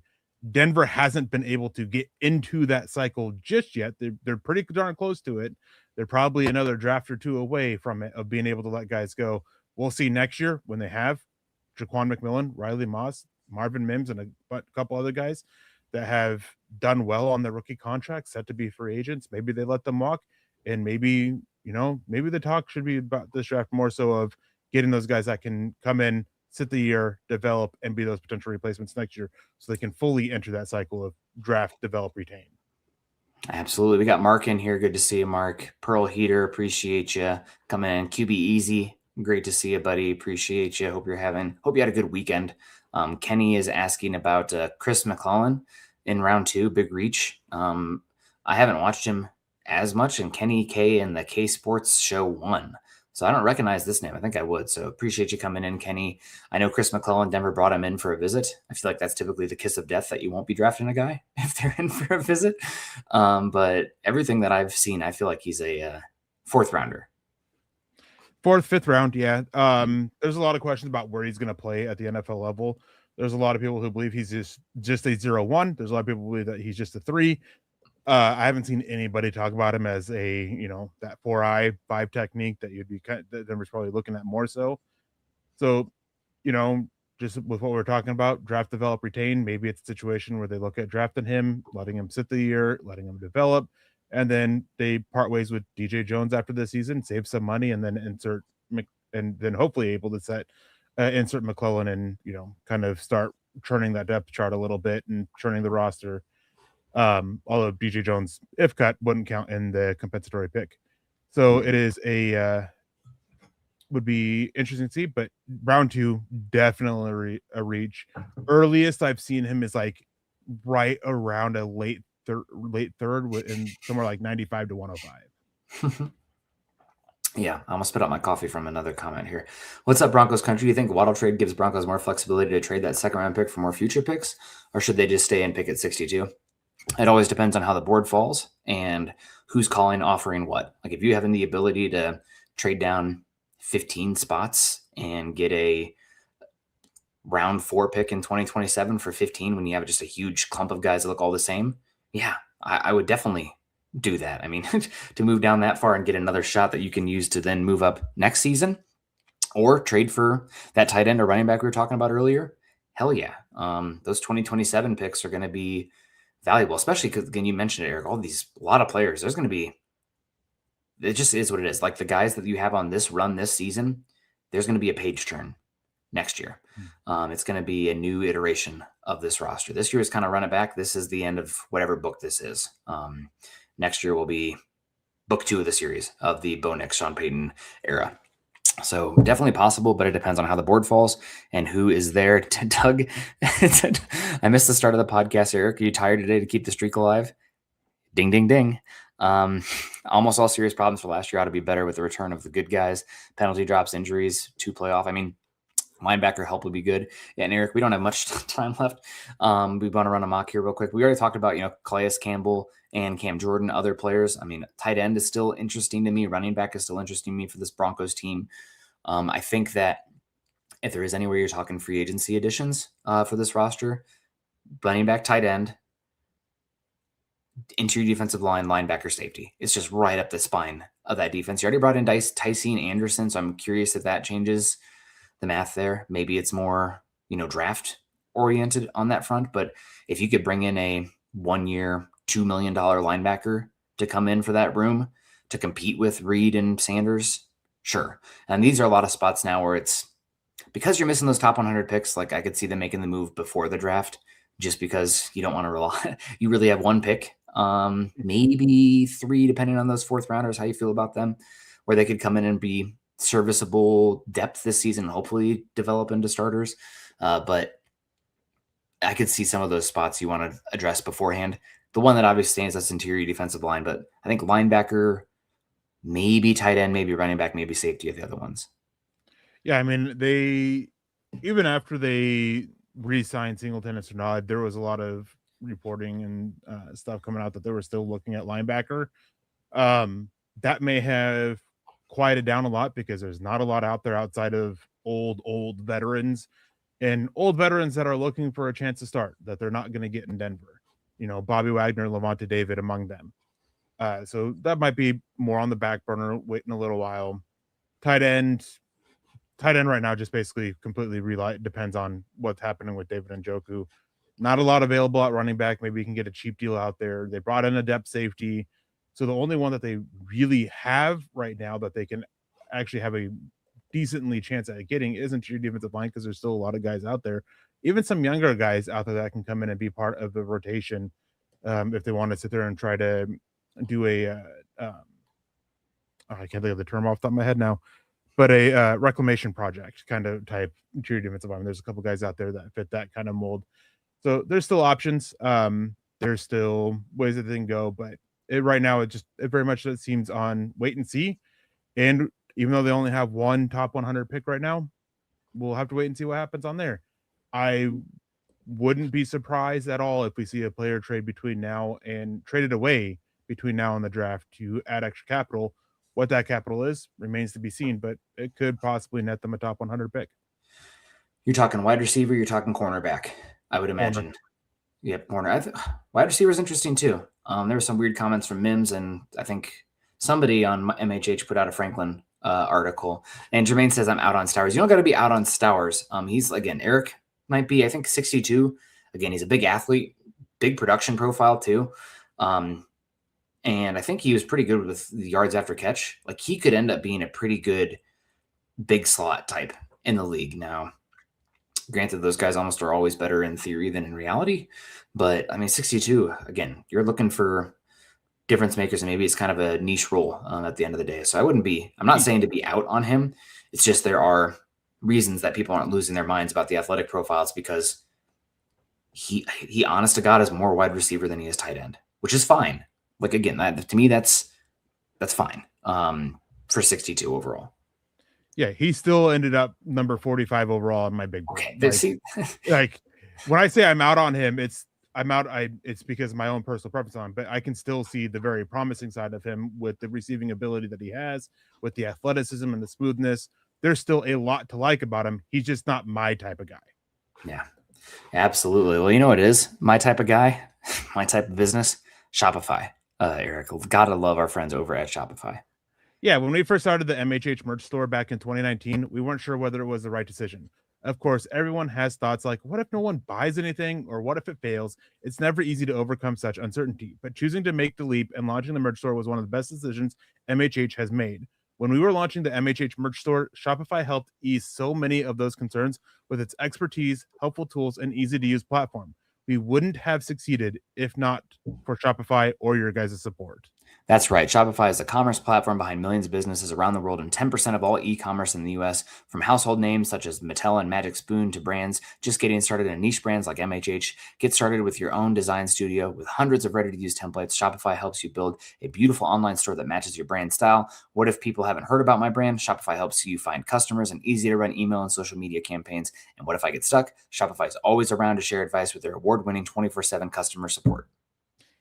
B: Denver hasn't been able to get into that cycle just yet. They're pretty darn close to it. They're probably another draft or two away from it, of being able to let guys go. We'll see next year when they have Jaquan McMillan, Riley Moss, Marvin Mims, and a couple other guys that have done well on their rookie contracts, set to be free agents. Maybe they let them walk, and maybe the talk should be about this draft more so of getting those guys that can come in, sit the year, develop, and be those potential replacements next year, so they can fully enter that cycle of draft, develop, retain.
A: Absolutely. We got Mark in here. Good to see you, Mark. Pearl Heater, appreciate you coming in. QB Easy, great to see you, buddy. Appreciate you. Hope you had a good weekend. Kenny is asking about Chris McClellan in round 2, big reach. I haven't watched him as much, and Kenny K in the K Sports Show 1. So I don't recognize this name. I think I would. So appreciate you coming in, Kenny. I know Chris McClellan, Denver brought him in for a visit. I feel like that's typically the kiss of death, that you won't be drafting a guy if they're in for a visit. But everything that I've seen, I feel like he's a 4th rounder.
B: 4th, 5th round, yeah. There's a lot of questions about where he's going to play at the NFL level. There's a lot of people who believe he's just a 0-1. There's a lot of people who believe that he's just a 3. I haven't seen anybody talk about him as a, that 4-eye 5 technique that you'd be that Denver's probably looking at more so. So, just with what we're talking about, draft, develop, retain, maybe it's a situation where they look at drafting him, letting him sit the year, letting him develop, and then they part ways with DJ Jones after the season, save some money, and then and then hopefully able to insert McClellan and, kind of start churning that depth chart a little bit and churning the roster. Although DJ Jones, if cut, wouldn't count in the compensatory pick. So it is would be interesting to see, but round 2, definitely a reach. Earliest I've seen him is like right around a late third in somewhere like 95 to 105.
A: Yeah, I almost spit out my coffee from another comment here. What's up, Broncos country? Do you think Waddle trade gives Broncos more flexibility to trade that 2nd round pick for more future picks, or should they just stay and pick at 62? It always depends on how the board falls and who's calling, offering what. Like, if you having the ability to trade down 15 spots and get a round 4 pick in 2027 for 15 when you have just a huge clump of guys that look all the same, yeah, I would definitely do that. I mean, to move down that far and get another shot that you can use to then move up next season, or trade for that tight end or running back we were talking about earlier. Hell yeah. Those 2027 picks are going to be valuable, especially because, again, you mentioned it, Eric, a lot of players. There's going to be, it just is what it is. Like the guys that you have on this run this season, there's going to be a page turn next year. It's going to be a new iteration of this roster. This year is kind of run it back. This is the end of whatever book this is. Next year will be book 2 of the series of the Bo Nix, Sean Payton era. So definitely possible, but it depends on how the board falls and who is there. To Doug, I missed the start of the podcast, Eric. Are you tired today to keep the streak alive? Ding, ding, ding. Almost all serious problems for last year ought to be better with the return of the good guys. Penalty drops, injuries to playoff. I mean, linebacker help would be good. Yeah, and Eric, we don't have much time left. We want to run a mock here real quick. We already talked about, Calais Campbell and Cam Jordan, other players. I mean, tight end is still interesting to me. Running back is still interesting to me for this Broncos team. I think that if there is anywhere you're talking free agency additions for this roster, running back, tight end, interior defensive line, linebacker, safety. It's just right up the spine of that defense. You already brought in Tyson Anderson, so I'm curious if that changes the math there. Maybe it's more, draft oriented on that front. But if you could bring in a 1-year, $2 million linebacker to come in for that room to compete with Reed and Sanders, sure. And these are a lot of spots now where it's because you're missing those top 100 picks, like I could see them making the move before the draft just because you don't want to rely. You really have one pick, maybe 3, depending on those 4th rounders, how you feel about them, where they could come in and be serviceable depth this season and hopefully develop into starters. But I could see some of those spots you want to address beforehand. The one that obviously stands that's interior defensive line, but I think linebacker, maybe tight end, maybe running back, maybe safety are the other ones.
B: Yeah, I mean, even after they re-signed Singleton and Sernod, there was a lot of reporting and stuff coming out that they were still looking at linebacker. That may have quieted down a lot because there's not a lot out there outside of old veterans and old veterans that are looking for a chance to start that they're not going to get in Denver. Bobby Wagner, Levante David among them. So that might be more on the back burner, waiting a little while. Tight end right now just basically completely depends on what's happening with David Njoku. Not a lot available at running back. Maybe you can get a cheap deal out there. They brought in a depth safety. So the only one that they really have right now that they can actually have a decently chance at getting isn't your defensive line because there's still a lot of guys out there, even some younger guys out there that can come in and be part of the rotation if they want to sit there and try to do I can't think of the term off the top of my head now, but a reclamation project kind of type interior defensive line. There's a couple guys out there that fit that kind of mold. So there's still options. There's still ways that they can go, but right now it very much seems on wait and see. And even though they only have one top 100 pick right now, we'll have to wait and see what happens on there. I wouldn't be surprised at all if we see a player traded away between now and the draft to add extra capital. What that capital is remains to be seen, but it could possibly net them a top 100 pick.
A: You're talking wide receiver, you're talking cornerback, I would imagine. Corner. Yep, corner. Wide receiver is interesting too. There were some weird comments from Mims, and I think somebody on MHH put out a Franklin article. And Jermaine says, I'm out on Stowers. You don't got to be out on Stowers. He's, again, Eric might be, I think, 62. Again, he's a big athlete, big production profile too. And I think he was pretty good with the yards after catch. Like, he could end up being a pretty good big slot type in the league. Now, granted, those guys almost are always better in theory than in reality. But, I mean, 62, again, you're looking for difference makers, and maybe it's kind of a niche role at the end of the day. So I'm not saying to be out on him. It's just there are reasons that people aren't losing their minds about the athletic profiles because he honest to God, is more wide receiver than he is tight end, which is fine. Like, again, to me, that's fine for 62 overall.
B: Yeah, he still ended up number 45 overall in my big board.
A: Okay,
B: like when I say I'm out on him, it's because of my own personal preference on him, but I can still see the very promising side of him with the receiving ability that he has, with the athleticism and the smoothness. There's still a lot to like about him. He's just not my type of guy.
A: Yeah, absolutely. Well, you know what it is? My type of guy, my type of business, Shopify. Eric, gotta love our friends over at Shopify.
B: Yeah, when we first started the MHH merch store back in 2019, we weren't sure whether it was the right decision. Of course, everyone has thoughts like, what if no one buys anything, or what if it fails? It's never easy to overcome such uncertainty, but choosing to make the leap and launching the merch store was one of the best decisions MHH has made. When we were launching the MHH merch store, Shopify helped ease so many of those concerns with its expertise, helpful tools, and easy-to-use platform. We wouldn't have succeeded if not for Shopify or your guys' support.
A: That's right. Shopify is the commerce platform behind millions of businesses around the world and 10% of all e-commerce in the U.S. From household names such as Mattel and Magic Spoon to brands just getting started in niche brands like MHH. Get started with your own design studio with hundreds of ready-to-use templates. Shopify helps you build a beautiful online store that matches your brand style. What if people haven't heard about my brand? Shopify helps you find customers and easy-to-run email and social media campaigns. And what if I get stuck? Shopify is always around to share advice with their award-winning 24/7 customer support.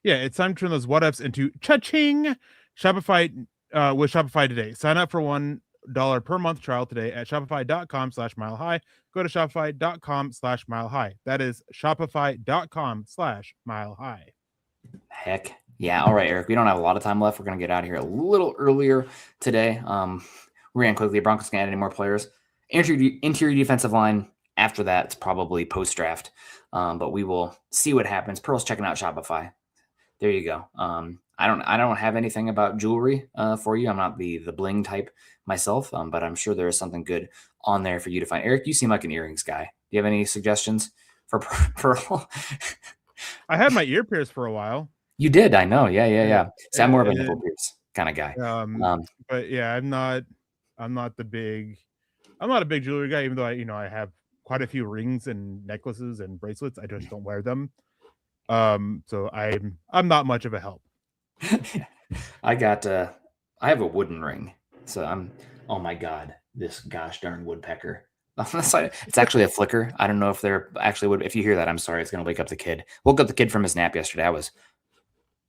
B: Yeah, it's time to turn those what ifs into cha-ching. Shopify with Shopify today. Sign up for $1 per month trial today at shopify.com/milehigh. Go to shopify.com/milehigh. That is shopify.com/milehigh.
A: Heck yeah. All right, Eric, we don't have a lot of time left. We're going to get out of here a little earlier today. We ran quickly. Broncos can add any more players. Interior defensive line. After that, it's probably post-draft. But we will see what happens. Pearl's checking out Shopify. There you go. I don't have anything about jewelry for you. I'm not the bling type myself, but I'm sure there is something good on there for you to find. Eric, you seem like an earrings guy. Do you have any suggestions for Pearl?
B: I had my ear pierced for a while.
A: You did, I know. Yeah. So I'm more of a nipple
B: And,
A: pierce kind of guy.
B: but yeah, I'm not the big I'm not a big jewelry guy, even though I have quite a few rings and necklaces and bracelets. I just don't wear them. So I'm not much of a help.
A: I got I have a wooden ring. So oh my god, this gosh darn woodpecker. It's actually a flicker. I don't know if they're actually would. If you hear that, I'm sorry. It's gonna wake up the kid. Woke up the kid from his nap yesterday. I was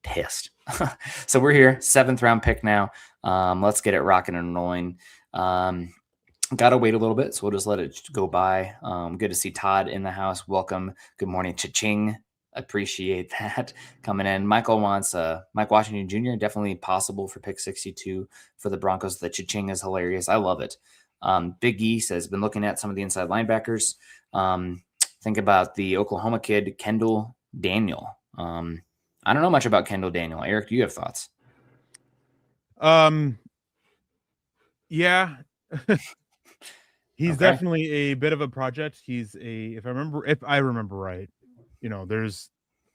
A: pissed. So we're here, 7th round pick now. Let's get it rocking and rolling. Gotta wait a little bit, so we'll just let it go by. Good to see Todd in the house. Welcome. Good morning, cha-ching. Appreciate that coming in. Michael wants Mike Washington Jr. Definitely possible for pick 62 for the Broncos. The cha-ching is hilarious. I love it. Big E says, been looking at some of the inside linebackers. Think about the Oklahoma kid, Kendall Daniel. I don't know much about Kendall Daniel. Eric, do you have thoughts?
B: Yeah. He's
A: Okay.
B: definitely a bit of a project. He's if I remember right, there's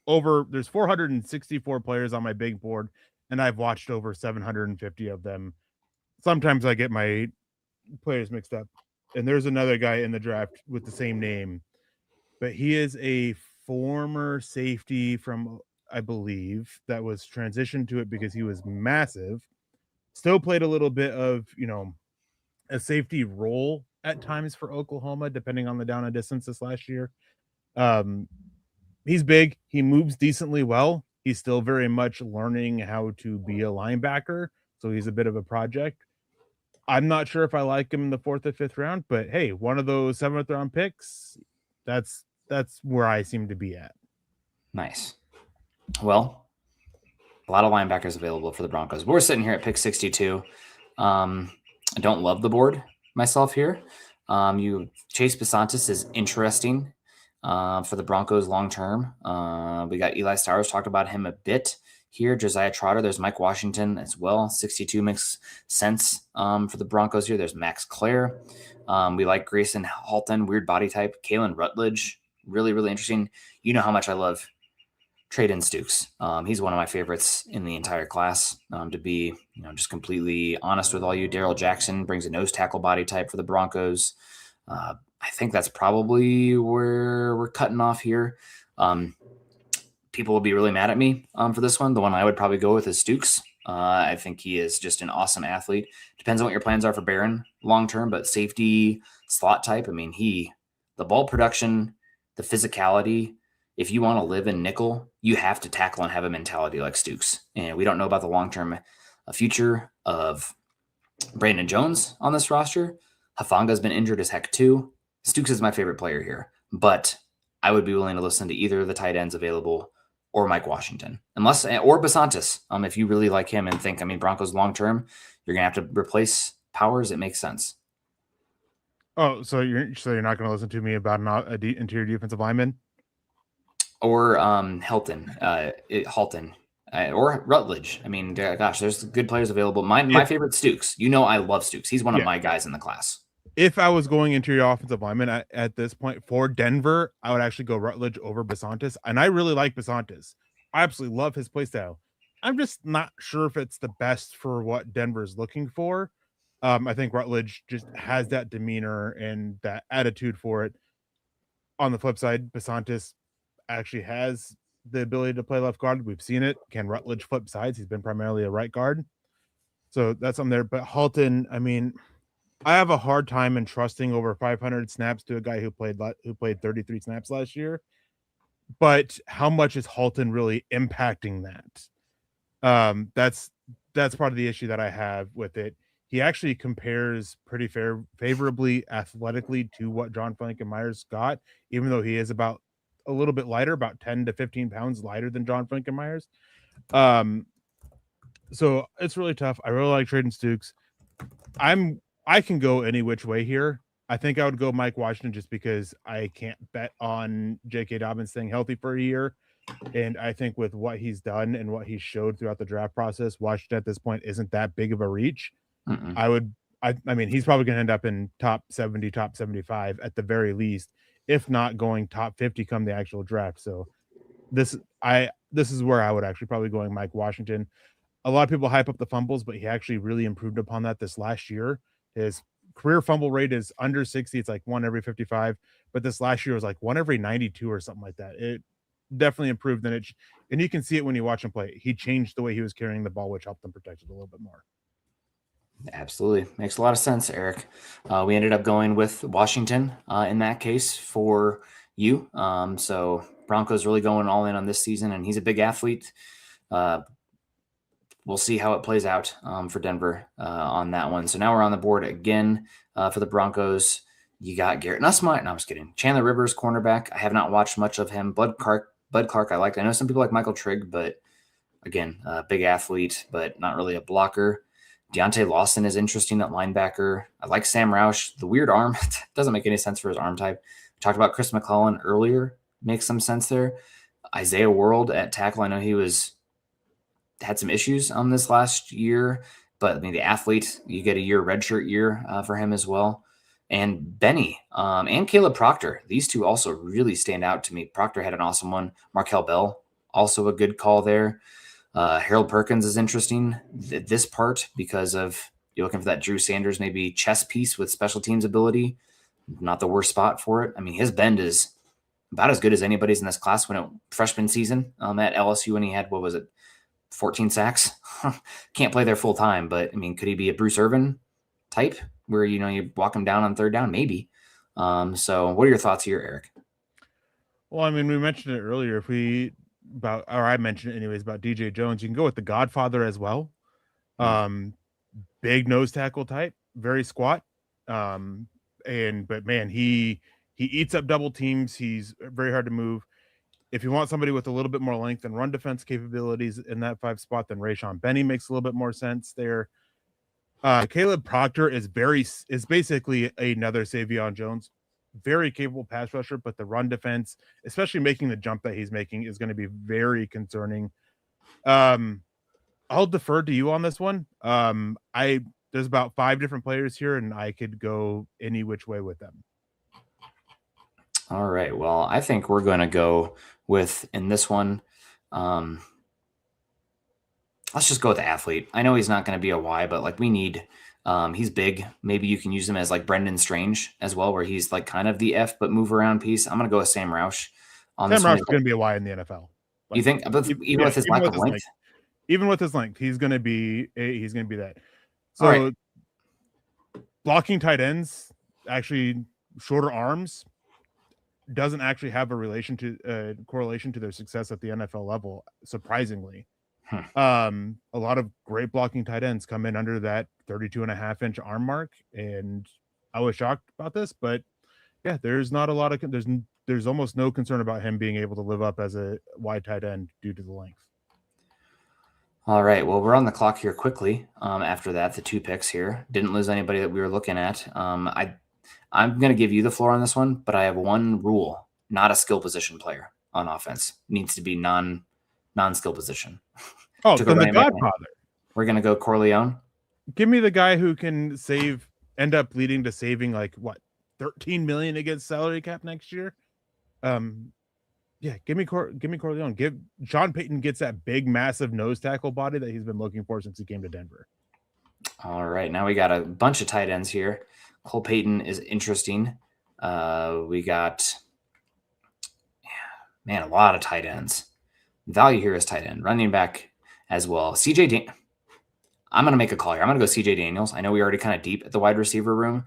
B: 464 players on my big board, and I've watched over 750 of them. Sometimes I get my players mixed up. And there's another guy in the draft with the same name, but he is a former safety from, I believe, that was transitioned to it because he was massive. Still played a little bit of, a safety role at times for Oklahoma, depending on the down and distance this last year. He's big. He moves decently well. He's still very much learning how to be a linebacker, so he's a bit of a project. I'm not sure if I like him in the 4th or 5th round, but hey, one of those 7th round picks, that's where I seem to be at.
A: Nice. Well, a lot of linebackers available for the Broncos. We're sitting here at pick 62. I don't love the board myself here. Chase Besantis is interesting for the Broncos long term. We got Eli Stowers, talked about him a bit here. Josiah Trotter, there's Mike Washington as well. 62 makes sense for the Broncos here. There's Max Clare. We like Grayson Halton, weird body type. Kalen Rutledge, really, really interesting. You know how much I love Trayden Stukes. He's one of my favorites in the entire class. To be, just completely honest with all you, Daryl Jackson brings a nose tackle body type for the Broncos. I think that's probably where we're cutting off here. People will be really mad at me for this one. The one I would probably go with is Stukes. I think he is just an awesome athlete. Depends on what your plans are for Barron long term, but safety slot type. I mean, the ball production, the physicality. If you want to live in nickel, you have to tackle and have a mentality like Stukes. And we don't know about the long term future of Brandon Jones on this roster. Hafanga's been injured as heck too. Stukes is my favorite player here, but I would be willing to listen to either of the tight ends available or Mike Washington, or Besantis. If you really like him and think, Broncos long term, you're gonna have to replace Powers. It makes sense.
B: Oh, so you're not going to listen to me about an interior defensive lineman,
A: or Halton, or Rutledge. Gosh, there's good players available. My favorite Stukes. I love Stukes. He's one of my guys in the class.
B: If I was going interior offensive lineman at this point for Denver, I would actually go Rutledge over Besantis. And I really like Besantis. I absolutely love his play style. I'm just not sure if it's the best for what Denver's looking for. I think Rutledge just has that demeanor and that attitude for it. On the flip side, Besantis actually has the ability to play left guard. We've seen it. Can Rutledge flip sides? He's been primarily a right guard. So that's something there. But Halton, I have a hard time entrusting over 500 snaps to a guy who played 33 snaps last year. But how much is Halton really impacting that? That's part of the issue that I have with it. He actually compares pretty favorably athletically to what John Frankenmeyer's got, even though he is about a little bit lighter, about 10 to 15 pounds lighter than John Frankenmeyer's. So it's really tough. I really like Trayden Stukes. I can go any which way here. I think I would go Mike Washington just because I can't bet on J.K. Dobbins staying healthy for a year. And I think with what he's done and what he showed throughout the draft process, Washington at this point isn't that big of a reach.
A: Mm-mm.
B: I mean, he's probably going to end up in top 70, top 75 at the very least, if not going top 50 come the actual draft. So this is where I would actually probably going Mike Washington. A lot of people hype up the fumbles, but he actually really improved upon that this last year. His career fumble rate is under 60. It's like one every 55, but this last year was like one every 92 or something like that. It definitely improved and you can see it when you watch him play. He changed the way he was carrying the ball, which helped him protect it a little bit more.
A: Absolutely. Makes a lot of sense, Eric. We ended up going with Washington in that case for you. So Broncos really going all in on this season, and he's a big athlete. We'll see how it plays out for Denver on that one. So now we're on the board again for the Broncos. You got Garrett Nussmeier. No, I'm just kidding. Chandler Rivers, cornerback. I have not watched much of him. Bud Clark, I liked. I know some people like Michael Trigg, but again, big athlete, but not really a blocker. Deontay Lawson is interesting at linebacker. I like Sam Roush. The weird arm doesn't make any sense for his arm type. We talked about Chris McClellan earlier. Makes some sense there. Isaiah World at tackle. I know he had some issues on this last year, but I mean, the athlete, you get a redshirt year for him as well. And Benny and Caleb Proctor, these two also really stand out to me. Proctor had an awesome one. Markel Bell, also a good call there. Harold Perkins is interesting this part because of you're looking for that Drew Sanders maybe chess piece with special teams ability. Not the worst spot for it. I mean, his bend is about as good as anybody's in this class freshman season at LSU when he had, 14 sacks. Can't play there full time, but I mean, could he be a Bruce Irvin type where, you walk him down on third down? Maybe. So what are your thoughts here, Eric?
B: Well, I mean, we mentioned it earlier. I mentioned it anyways about DJ Jones. You can go with the Godfather as well. Big nose tackle type, very squat. But man, he eats up double teams. He's very hard to move. If you want somebody with a little bit more length and run defense capabilities in that 5 spot, then Rayshon Benny makes a little bit more sense there. Caleb Proctor is basically another Savion Jones. Very capable pass rusher, but the run defense, especially making the jump that he's making, is going to be very concerning. I'll defer to you on this one. There's about 5 different players here, and I could go any which way with them.
A: All right. Well, I think we're going to go with, in this one, let's just go with the athlete. I know he's not going to be a Y, but we need, he's big. Maybe you can use him as Brendan Strange as well, where he's kind of the F, but move around piece. I'm going to go with Sam Roush on this one.
B: Sam Roush is going to be a Y in the NFL.
A: You think, even with his lack of length?
B: Even with his length, he's going to be that. So blocking tight ends, actually shorter arms, doesn't actually have a correlation to their success at the NFL level, surprisingly. A lot of great blocking tight ends come in under that 32.5-inch arm mark, and I was shocked about this, but yeah, there's not a lot of there's almost no concern about him being able to live up as a wide tight end due to the length.
A: All right. Well, we're on the clock here quickly. After that, the 2 picks here didn't lose anybody that we were looking at. I'm going to give you the floor on this one, but I have one rule: not a skill position player on offense. Needs to be non-skill position.
B: Oh, then the Godfather.
A: We're going to go Corleone.
B: Give me the guy who can end up leading to saving $13 million against salary cap next year. Yeah, give me Corleone. Sean Payton gets that big, massive nose tackle body that he's been looking for since he came to Denver.
A: All right, now we got a bunch of tight ends here. Cole Payton is interesting. We got, a lot of tight ends. Value here is tight end, running back as well. I'm going to make a call here. I'm going to go CJ Daniels. I know we already kind of deep at the wide receiver room,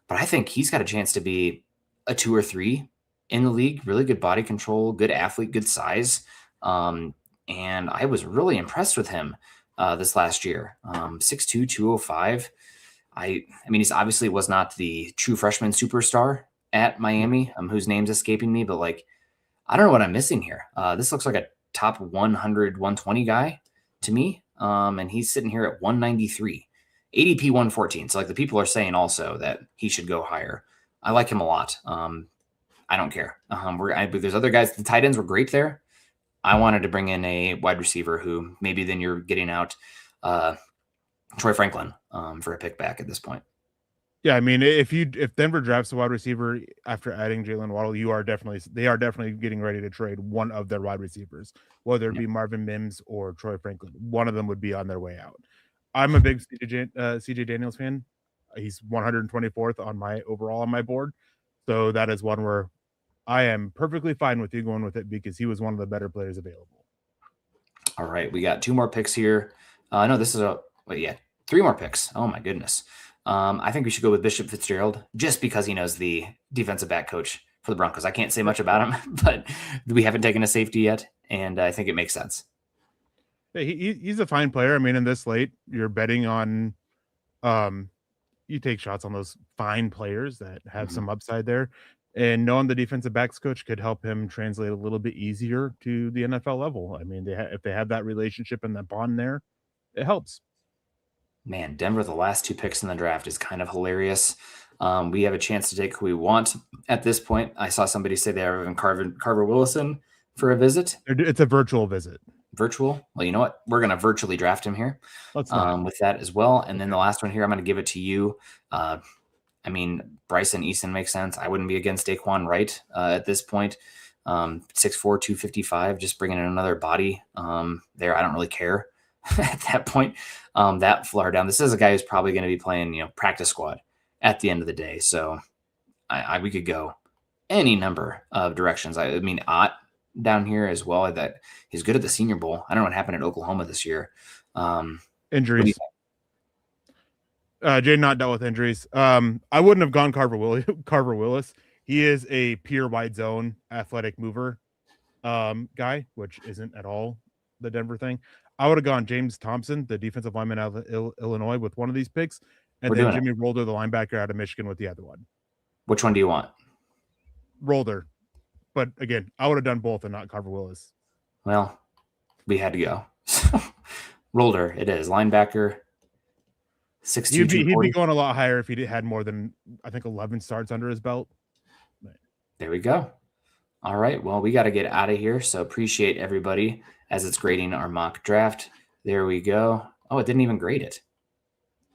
A: but I think he's got a chance to be a 2 or 3 in the league. Really good body control, good athlete, good size. And I was really impressed with him this last year. 6'2", 205. I mean, he's obviously was not the true freshman superstar at Miami, whose name's escaping me, but I don't know what I'm missing here. This looks like a top 100, 120 guy to me. And he's sitting here at 193, ADP 114. So the people are saying also that he should go higher. I like him a lot. I don't care. There's other guys. The tight ends were great there. I wanted to bring in a wide receiver who maybe then you're getting out Troy Franklin for a pick back at this point.
B: Yeah, I mean, if Denver drafts a wide receiver after adding Jalen Waddle, they are definitely getting ready to trade one of their wide receivers, whether it be Marvin Mims or Troy Franklin. One of them would be on their way out. I'm a big CJ Daniels fan. He's 124th on my board, so that is one where I am perfectly fine with you going with it because he was one of the better players available.
A: All right, we got 2 more picks here. No, this is 3 more picks. Oh my goodness. I think we should go with Bishop Fitzgerald just because he knows the defensive back coach for the Broncos. I can't say much about him, but we haven't taken a safety yet, and I think it makes sense.
B: Yeah, he's a fine player. I mean, in this late, you're betting on, you take shots on those fine players that have some upside there, and knowing the defensive backs coach could help him translate a little bit easier to the NFL level. I mean, if they have that relationship and that bond there, it helps.
A: Man, Denver, the last 2 picks in the draft is kind of hilarious. We have a chance to take who we want at this point. I saw somebody say they are having Carver Willison for a visit.
B: It's a virtual visit.
A: Virtual? Well, you know what? We're going to virtually draft him here with that as well. And then the last one here, I'm going to give it to you. I mean, Bryson Eason makes sense. I wouldn't be against Daquan Wright at this point. 6'4", 255, just bringing in another body there. I don't really care at that point. That far down. This is a guy who's probably going to be playing, practice squad at the end of the day. So we could go any number of directions. I mean, Ott down here as well. That he's good at the Senior Bowl. I don't know what happened at Oklahoma this year.
B: Injuries. Jaden Ott dealt with injuries. I wouldn't have gone Carver Willis. He is a pure wide zone athletic mover guy, which isn't at all the Denver thing. I would have gone James Thompson, the defensive lineman out of Illinois, with one of these picks, and then Jimmy Rolder, the linebacker out of Michigan, with the other one.
A: Which one do you want?
B: Rolder. But again, I would have done both and not Carver Willis.
A: Well, we had to go. Rolder, it is. Linebacker, 6'2",
B: he'd be going a lot higher if he had more than, I think, 11 starts under his belt.
A: There we go. All right. Well, we got to get out of here. So appreciate everybody as it's grading our mock draft. There we go. Oh, it didn't even grade it.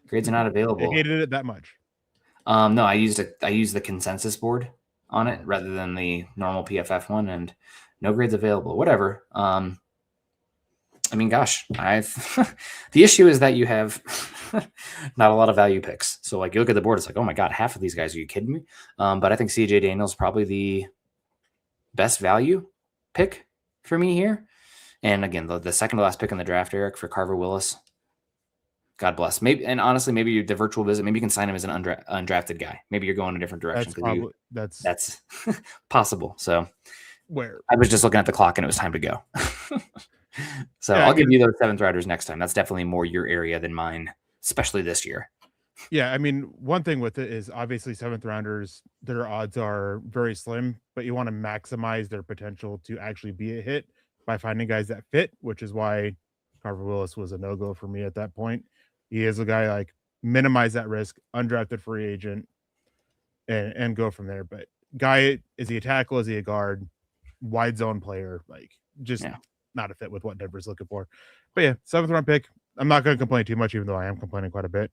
A: Grades are not available.
B: I hated it that much.
A: No, I used the consensus board on it rather than the normal PFF one, and no grades available. Whatever. I mean, gosh, the issue is that you have not a lot of value picks. So like you look at the board, it's like, oh my God, half of these guys, are you kidding me? But I think CJ Daniels is probably the best value pick for me here. And again, the second to last pick in the draft, Eric, for Carver Willis. God bless. Maybe, and honestly, maybe the virtual visit, maybe you can sign him as an undrafted guy. Maybe you're going a different direction. That's possible. So I was just looking at the clock and it was time to go. So yeah, I'll give you those 7th rounders next time. That's definitely more your area than mine, especially this year.
B: Yeah, I mean, one thing with it is obviously 7th rounders, their odds are very slim, but you want to maximize their potential to actually be a hit by finding guys that fit, which is why Carver Willis was a no-go for me at that point. He is a guy like minimize that risk, undrafted free agent, and go from there. But guy, is he a tackle? Is he a guard? Wide zone player, like just not a fit with what Denver's looking for. But yeah, 7th round pick. I'm not going to complain too much, even though I am complaining quite a bit.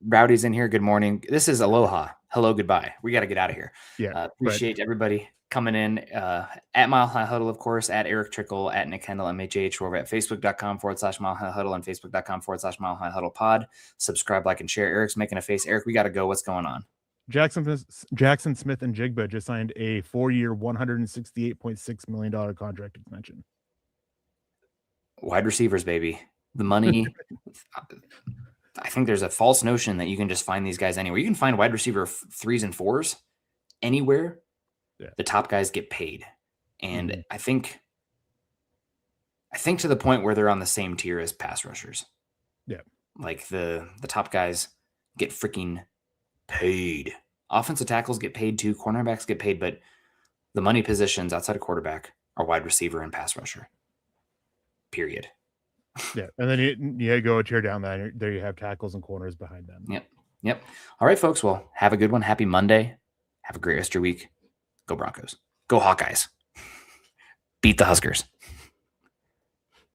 A: Rowdy's in here. Good morning. This is aloha. Hello, goodbye. We got to get out of here.
B: Yeah.
A: Appreciate everybody coming in at Mile High Huddle, of course, at Eric Trickle, at Nick Kendall, MHH, or at facebook.com/Mile High Huddle and facebook.com/Mile High Huddle pod. Subscribe, like, and share. Eric's making a face. Eric, we got to go. What's going on?
B: Jackson Smith and Jigba just signed a 4-year, $168.6 million contract extension.
A: Wide receivers, baby. The money. I think there's a false notion that you can just find these guys anywhere. You can find wide receiver 3s and 4s anywhere. Yeah. The top guys get paid. And I think to the point where they're on the same tier as pass rushers.
B: Yeah.
A: Like the top guys get freaking paid. Offensive tackles get paid too. Cornerbacks get paid, but the money positions outside of quarterback are wide receiver and pass rusher. Period.
B: Yeah, and then you go a tier down there you have tackles and corners behind them.
A: Yep. All right, folks. Well, have a good one. Happy Monday. Have a great rest of your week. Go Broncos. Go Hawkeyes. beat the Huskers.